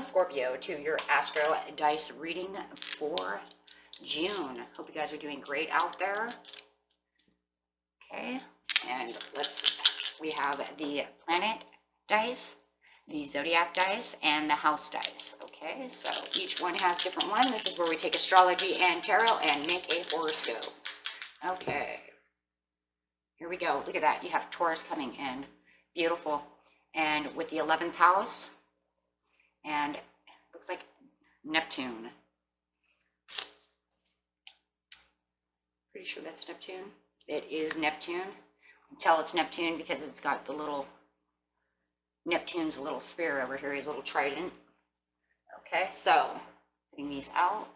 Scorpio, to your Astro Dice reading for June. Hope you guys are doing great out there. Okay, and we have the planet dice, the zodiac dice, and the house dice. Okay, so each one has a different one. This is where we take astrology and tarot and make a horoscope. Okay, here we go. Look at that. You have Taurus coming in. Beautiful. And with the 11th house, and looks like Neptune. Pretty sure that's Neptune. It is Neptune. I can tell it's Neptune because it's got the little, Neptune's little spear over here, his little trident. Okay, so putting these out.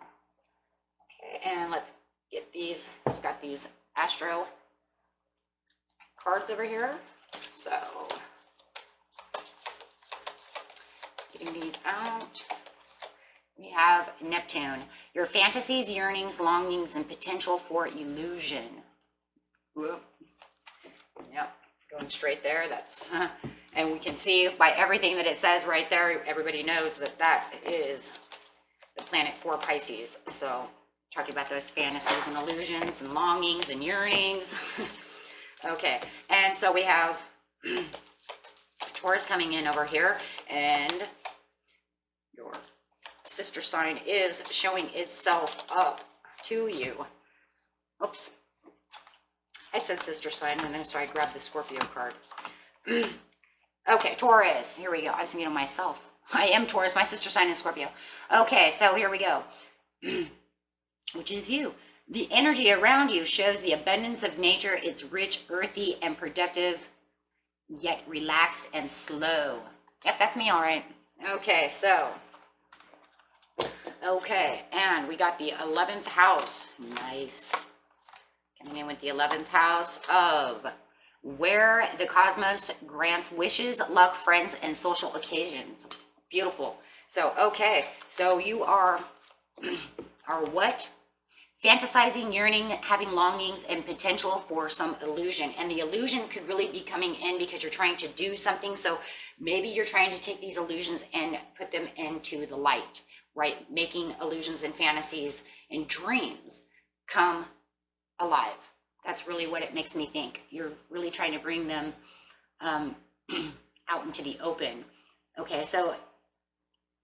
Okay, and let's get these. We've got these Astro cards over here. So getting these out. We have Neptune. Your fantasies, yearnings, longings, and potential for illusion. Whoop. Yep, going straight there. That's, and we can see by everything that it says right there, everybody knows that that is the planet for Pisces. So talking about those fantasies and illusions and longings and yearnings. Okay, and so we have Taurus coming in over here, and your sister sign is showing itself up to you. Oops. I said sister sign, and then so I grabbed the Scorpio card. Okay, Taurus. Here we go. I was thinking of myself. I am Taurus. My sister sign is Scorpio. Okay, so here we go. Which is you. The energy around you shows the abundance of nature. It's rich, earthy, and productive, yet relaxed and slow. Yep, that's me, all right. Okay, so. Okay, and we got the 11th house. Nice. Coming in with the 11th house of where the cosmos grants wishes, luck, friends, and social occasions. Beautiful. So, okay, so you are what? Fantasizing, yearning, having longings, and potential for some illusion. And the illusion could really be coming in because you're trying to do something. So maybe you're trying to take these illusions and put them into the light, right? Making illusions and fantasies and dreams come alive. That's really what it makes me think. You're really trying to bring them out into the open. Okay, so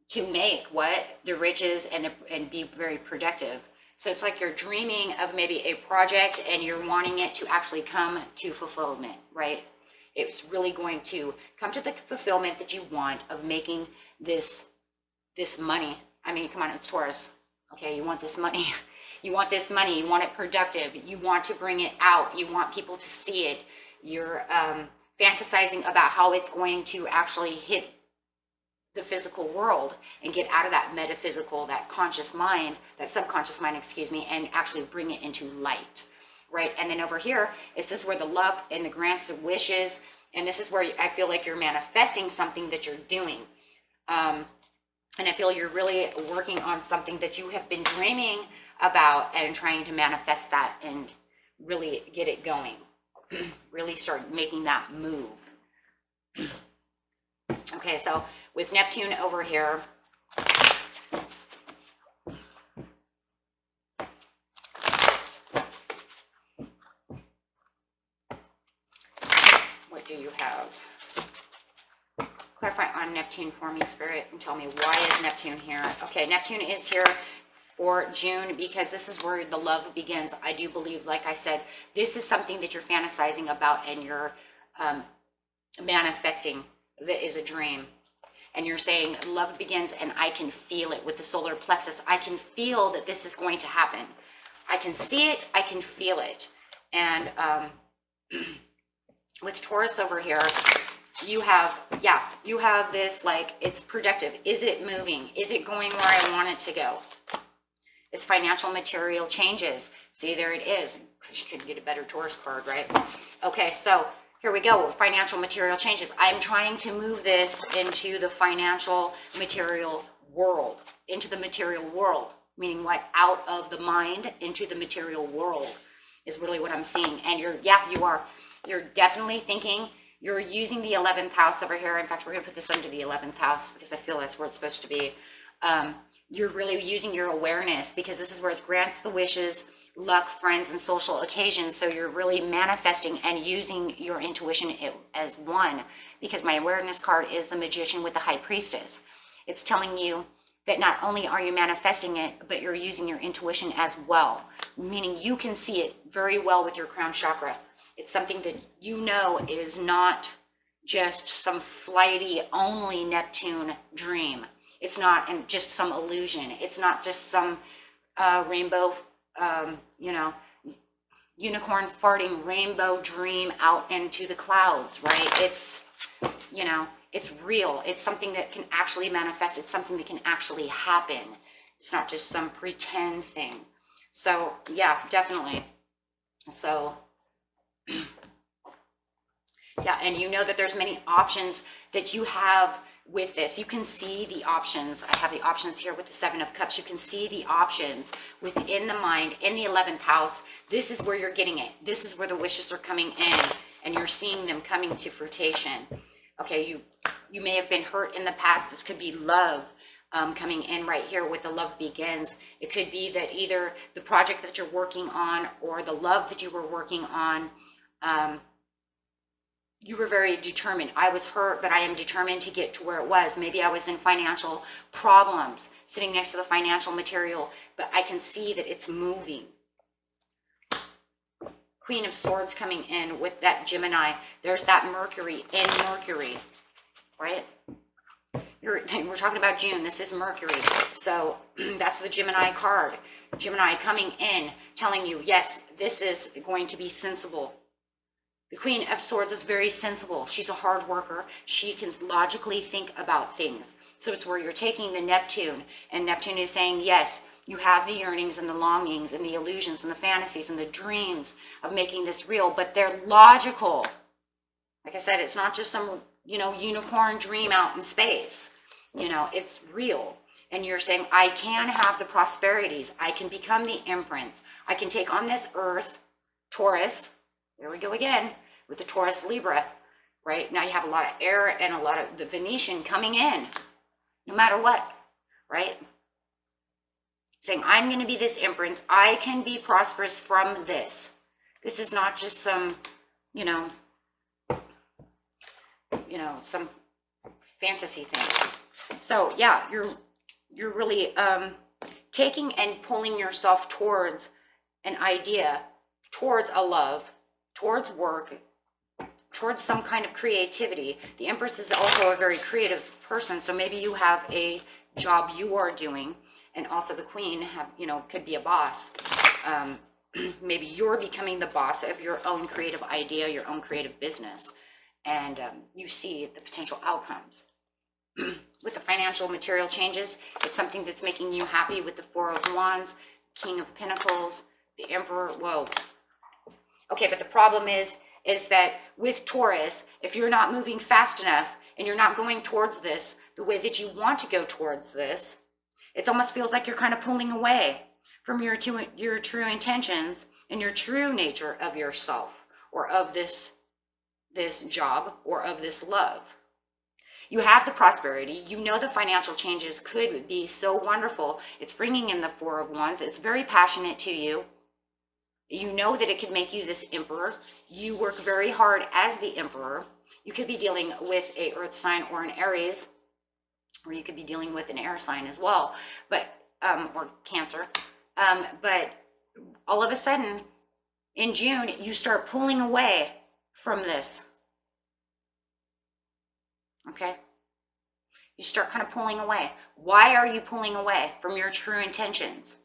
to make what? The riches and be very productive. So it's like you're dreaming of maybe a project and you're wanting it to actually come to fulfillment, right? It's really going to come to the fulfillment that you want of making this money. I mean, come on, it's Taurus. Okay, you want this money. You want this money. You want it productive. You want to bring it out. You want people to see it. You're fantasizing about how it's going to actually hit the physical world and get out of that metaphysical, that conscious mind, that subconscious mind, excuse me, and actually bring it into light, right? And then over here, it's this where the luck and the grants of wishes, and this is where I feel like you're manifesting something that you're doing. And I feel you're really working on something that you have been dreaming about and trying to manifest that and really get it going. Really start making that move. Okay, so with Neptune over here, what do you have? Clarify on Neptune for me, Spirit, and tell me why is Neptune here. Okay, Neptune is here for June because this is where the love begins. I do believe, like I said, this is something that you're fantasizing about and you're manifesting that is a dream. And you're saying love begins and I can feel it with the solar plexus. I can feel that this is going to happen. I can see it. I can feel it. And with Taurus over here, you have this, like, it's productive. Is it moving? Is it going where I want it to go? It's financial material changes. See, there it is. You couldn't get a better Taurus card, right? Okay, so here we go. Financial material changes. I'm trying to move this into the financial material world, meaning what? Out of the mind into the material world is really what I'm seeing. And you're definitely thinking You're using the 11th house over here. In fact, we're going to put this under the 11th house because I feel that's where it's supposed to be. You're really using your awareness because this is where it grants the wishes, luck, friends, and social occasions. So you're really manifesting and using your intuition as one, because my awareness card is the Magician with the High Priestess. It's telling you that not only are you manifesting it, but you're using your intuition as well, meaning you can see it very well with your crown chakra. It's something that you know is not just some flighty only Neptune dream. It's not just some illusion. It's not just some rainbow, unicorn farting rainbow dream out into the clouds, right? It's, it's real. It's something that can actually manifest. It's something that can actually happen. It's not just some pretend thing. So yeah, definitely. So yeah, and you know that there's many options that you have with this. You can see the options. I have the options here with the 7 of Cups. You can see the options within the mind in the 11th house. This is where you're getting it. This is where the wishes are coming in, and you're seeing them coming to fruition. Okay, you may have been hurt in the past. This could be love coming in right here with the Love Begins. It could be that either the project that you're working on or the love that you were working on, you were very determined. I was hurt, but I am determined to get to where it was. Maybe I was in financial problems, sitting next to the financial material, but I can see that it's moving. Queen of Swords coming in with that Gemini. There's that Mercury in Mercury, right? We're talking about June. This is Mercury. So that's the Gemini card. Gemini coming in, telling you, yes, this is going to be sensible. The Queen of Swords is very sensible. She's a hard worker. She can logically think about things. So it's where you're taking the Neptune, and Neptune is saying, yes, you have the yearnings and the longings and the illusions and the fantasies and the dreams of making this real, but they're logical. Like I said, it's not just some, unicorn dream out in space. It's real. And you're saying, I can have the prosperities. I can become the Empress. I can take on this earth, Taurus. There we go again with the Taurus Libra, right? Now you have a lot of air and a lot of the Venetian coming in, no matter what, right? Saying, I'm going to be this Empress. I can be prosperous from this. This is not just some, some fantasy thing. So yeah, you're really taking and pulling yourself towards an idea, towards a love, towards work, towards some kind of creativity. The Empress is also a very creative person, so maybe you have a job you are doing, and also the Queen could be a boss. Maybe you're becoming the boss of your own creative idea, your own creative business, and you see the potential outcomes. With the financial material changes, it's something that's making you happy with the 4 of Wands, King of Pentacles, the Emperor. Whoa. Okay, but the problem is that with Taurus, if you're not moving fast enough and you're not going towards this the way that you want to go towards this, it almost feels like you're kind of pulling away from your true intentions and your true nature of yourself, or of this job, or of this love. You have the prosperity. You know the financial changes could be so wonderful. It's bringing in the 4 of Wands. It's very passionate to you. You know that it could make you this Emperor. You work very hard as the Emperor. You could be dealing with a Earth sign or an Aries, or you could be dealing with an air sign as well, but or Cancer. But all of a sudden, in June, you start pulling away from this. Okay? You start kind of pulling away. Why are you pulling away from your true intentions?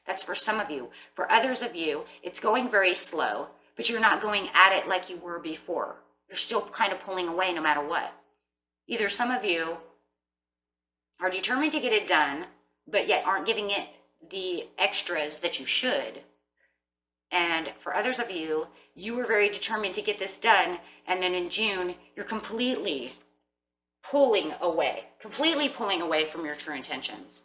That's for some of you. For others of you, it's going very slow, but you're not going at it like you were before. You're still kind of pulling away no matter what. Either some of you are determined to get it done, but yet aren't giving it the extras that you should. And for others of you, you were very determined to get this done, and then in June, you're completely pulling away from your true intentions.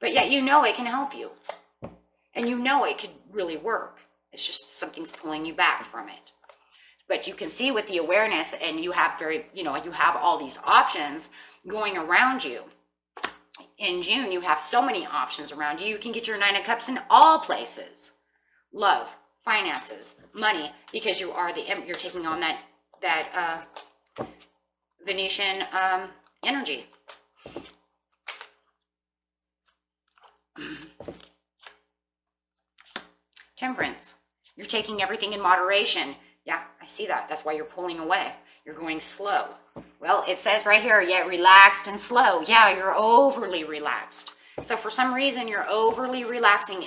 But yet you know it can help you. And you know it could really work. It's just something's pulling you back from it. But you can see with the awareness, and you have you have all these options going around you. In June, you have so many options around you. You can get your 9 of Cups in all places. Love, finances, money, because you are you're taking on that Venetian energy. Temperance. You're taking everything in moderation. Yeah, I see that. That's why you're pulling away. You're going slow. Well, it says right here, yeah, relaxed and slow. Yeah, you're overly relaxed. So for some reason, you're overly relaxing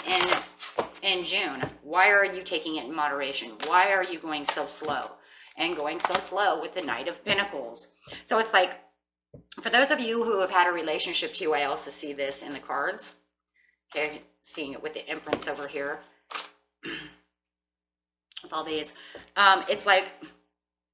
in June. Why are you taking it in moderation? Why are you going so slow? And going so slow with the Knight of Pentacles. So it's like, for those of you who have had a relationship too, I also see this in the cards. Okay, seeing it with the Empress over here. With all these. It's like,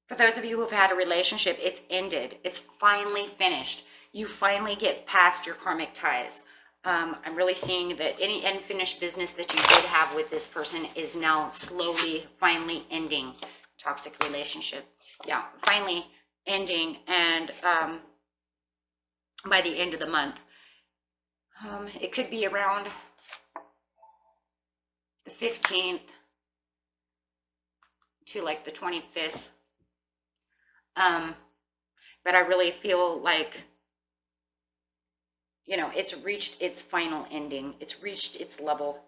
for those of you who've had a relationship, it's ended. It's finally finished. You finally get past your karmic ties. I'm really seeing that any unfinished business that you did have with this person is now slowly, finally ending. Toxic relationship. Yeah, finally ending. And by the end of the month. It could be around the 15th to like the 25th. But I really feel like, it's reached its final ending. It's reached its level.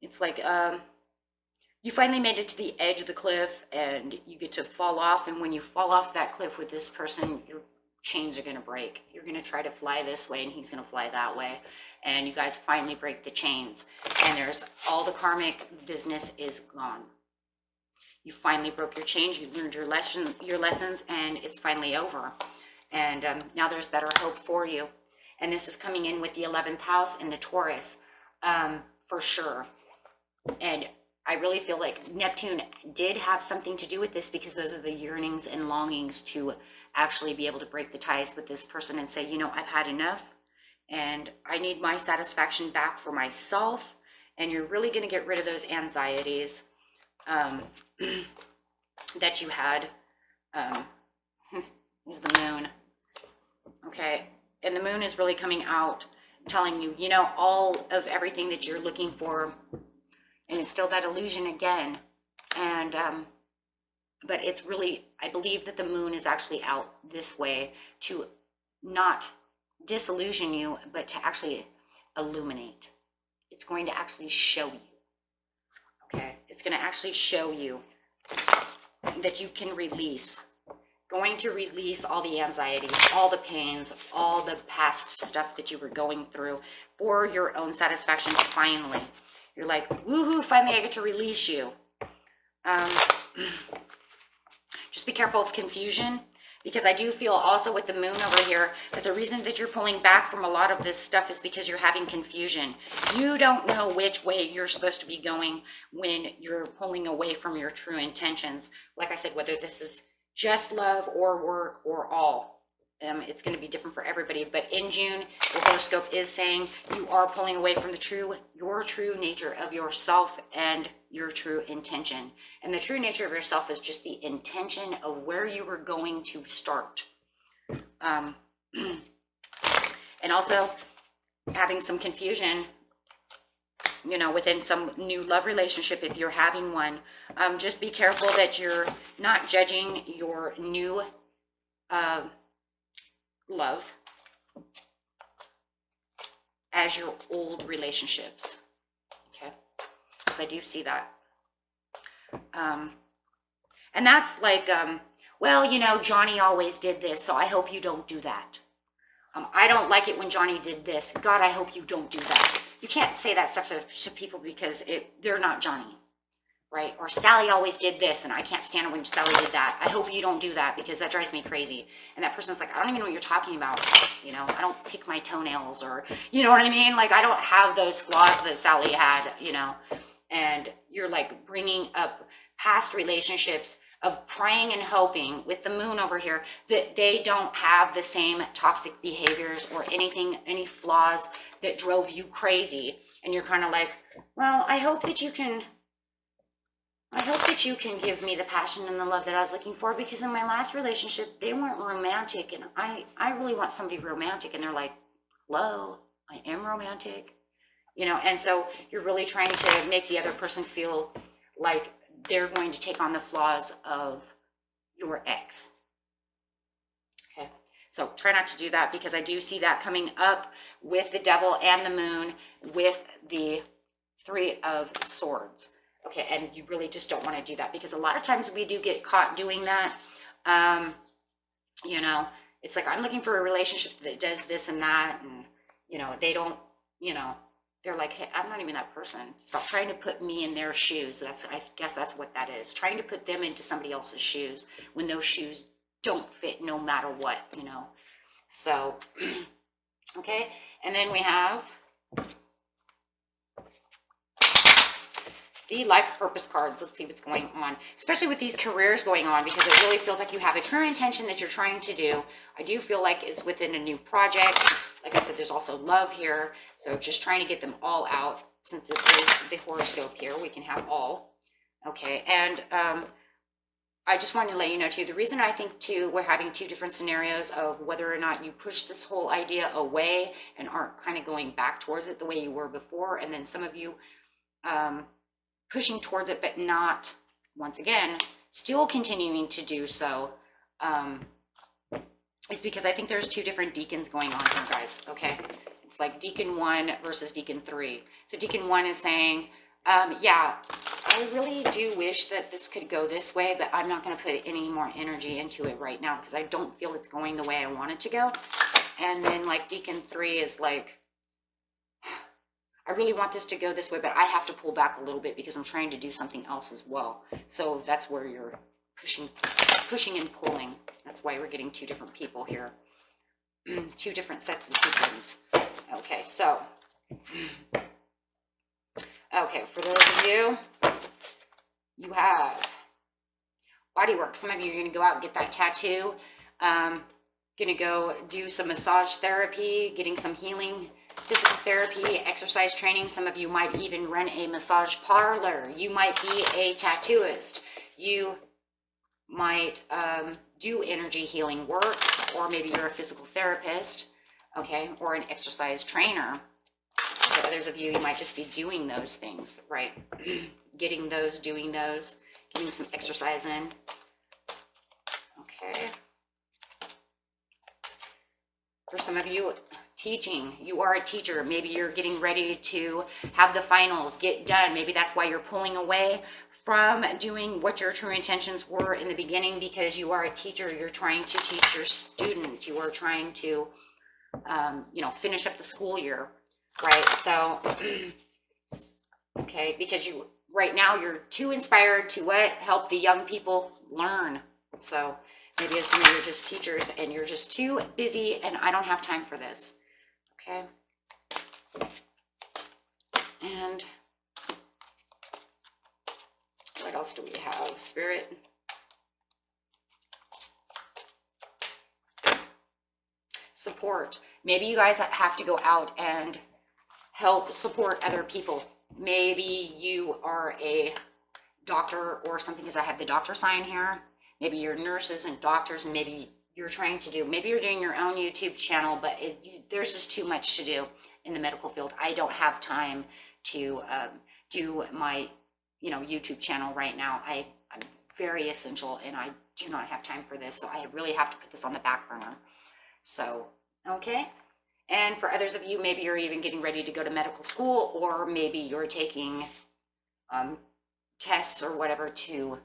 It's like, you finally made it to the edge of the cliff and you get to fall off. And when you fall off that cliff with this person, your chains are going to break. You're going to try to fly this way and he's going to fly that way. And you guys finally break the chains. And there's all the karmic business is gone. You finally broke your chains. You learned your lessons, and it's finally over. And now there's better hope for you. And this is coming in with the 11th house and the Taurus, for sure. And I really feel like Neptune did have something to do with this, because those are the yearnings and longings to actually be able to break the ties with this person and say, I've had enough and I need my satisfaction back for myself. And you're really going to get rid of those anxieties that you had. Here's the moon. Okay. And the moon is really coming out, telling you, all of everything that you're looking for. And it's still that illusion again. And, but it's really, I believe that the moon is actually out this way to not disillusion you, but to actually illuminate. It's going to actually show you. Okay. It's going to actually show you that you can release. Going to release all the anxiety, all the pains, all the past stuff that you were going through for your own satisfaction. Finally, you're like, woohoo, finally I get to release you. Just be careful of confusion, because I do feel also with the moon over here that the reason that you're pulling back from a lot of this stuff is because you're having confusion. You don't know which way you're supposed to be going when you're pulling away from your true intentions. Like I said, whether this is just love or work or all. It's going to be different for everybody. But in June, the horoscope is saying you are pulling away from your true nature of yourself and your true intention. And the true nature of yourself is just the intention of where you were going to start. And also having some confusion, within some new love relationship, if you're having one. Just be careful that you're not judging your new love as your old relationships. Okay, because I do see that. And that's like, well, Johnny always did this, so I hope you don't do that. I don't like it when Johnny did this. God, I hope you don't do that. You can't say that stuff to people because they're not Johnny, right? Or Sally always did this, and I can't stand it when Sally did that. I hope you don't do that because that drives me crazy. And that person's like, I don't even know what you're talking about. I don't pick my toenails, or, you know what I mean? Like, I don't have those flaws that Sally had, and you're like bringing up past relationships of praying and hoping with the moon over here that they don't have the same toxic behaviors or any flaws that drove you crazy. And you're kind of like, well, I hope that you can I hope that you can give me the passion and the love that I was looking for, because in my last relationship, they weren't romantic, and I really want somebody romantic, and they're like, hello, I am romantic, you know, and so you're really trying to make the other person feel like they're going to take on the flaws of your ex. Okay, so try not to do that, because I do see that coming up with the devil and the moon with the 3 of Swords. Okay, and you really just don't want to do that, because a lot of times we do get caught doing that. You know, it's like, I'm looking for a relationship that does this and that, and, you know, they don't, you know, they're like, hey, I'm not even that person. Stop trying to put me in their shoes. I guess that's what that is. Trying to put them into somebody else's shoes when those shoes don't fit no matter what, you know. So, okay, and then we have the life purpose cards. Let's see what's going on, especially with these careers going on, because it really feels like you have a clear intention that you're trying to do. I do feel like it's within a new project. Like I said, there's also love here. So just trying to get them all out, since it is the horoscope here. We can have all. Okay, and I just wanted to let you know too, the reason I think too, we're having 2 different scenarios of whether or not you push this whole idea away and aren't kind of going back towards it the way you were before. And then some of you, pushing towards it, but not, once again, still continuing to do so, is because I think there's 2 different deacons going on here, guys, okay? It's like Deacon 1 versus Deacon 3. So Deacon 1 is saying, yeah, I really do wish that this could go this way, but I'm not going to put any more energy into it right now, because I don't feel it's going the way I want it to go. And then, like, Deacon 3 is like, I really want this to go this way, but I have to pull back a little bit because I'm trying to do something else as well. So that's where you're pushing and pulling. That's why we're getting 2 different people here. 2 different sets of deacons. Okay, so. Okay, for those of you, you have bodywork. Some of you are going to go out and get that tattoo. Going to go do some massage therapy, getting some healing, physical therapy, exercise training. Some of you might even run a massage parlor. You might be a tattooist. You might do energy healing work, or maybe you're a physical therapist, okay, or an exercise trainer. For others of you, you might just be doing those things, right? Getting those, doing those, getting some exercise in. Okay. For some of you, teaching. You are a teacher. Maybe you're getting ready to have the finals get done. Maybe that's why you're pulling away from doing what your true intentions were in the beginning, because you are a teacher. You're trying to teach your students. You are trying to, you know, finish up the school year, right? So, okay, because you, right now, you're too inspired to what? Help the young people learn. So maybe it's some of you are just teachers and you're just too busy and I don't have time for this. Okay. And what else do we have? Spirit. Support. Maybe you guys have to go out and help support other people. Maybe you are a doctor or something, because I have the doctor sign here. Maybe you're nurses and doctors, and maybe you're trying to do, maybe you're doing your own YouTube channel, but there's just too much to do in the medical field. I don't have time to do my, you know, YouTube channel right now. I'm very essential and I do not have time for this. So I really have to put this on the back burner. So, okay. And for others of you, maybe you're even getting ready to go to medical school, or maybe you're taking tests or whatever to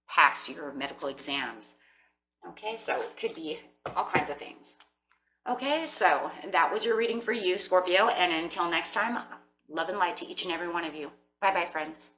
pass your medical exams. Okay, so it could be all kinds of things. Okay, so that was your reading for you, Scorpio. And until next time, love and light to each and every one of you. Bye-bye, friends.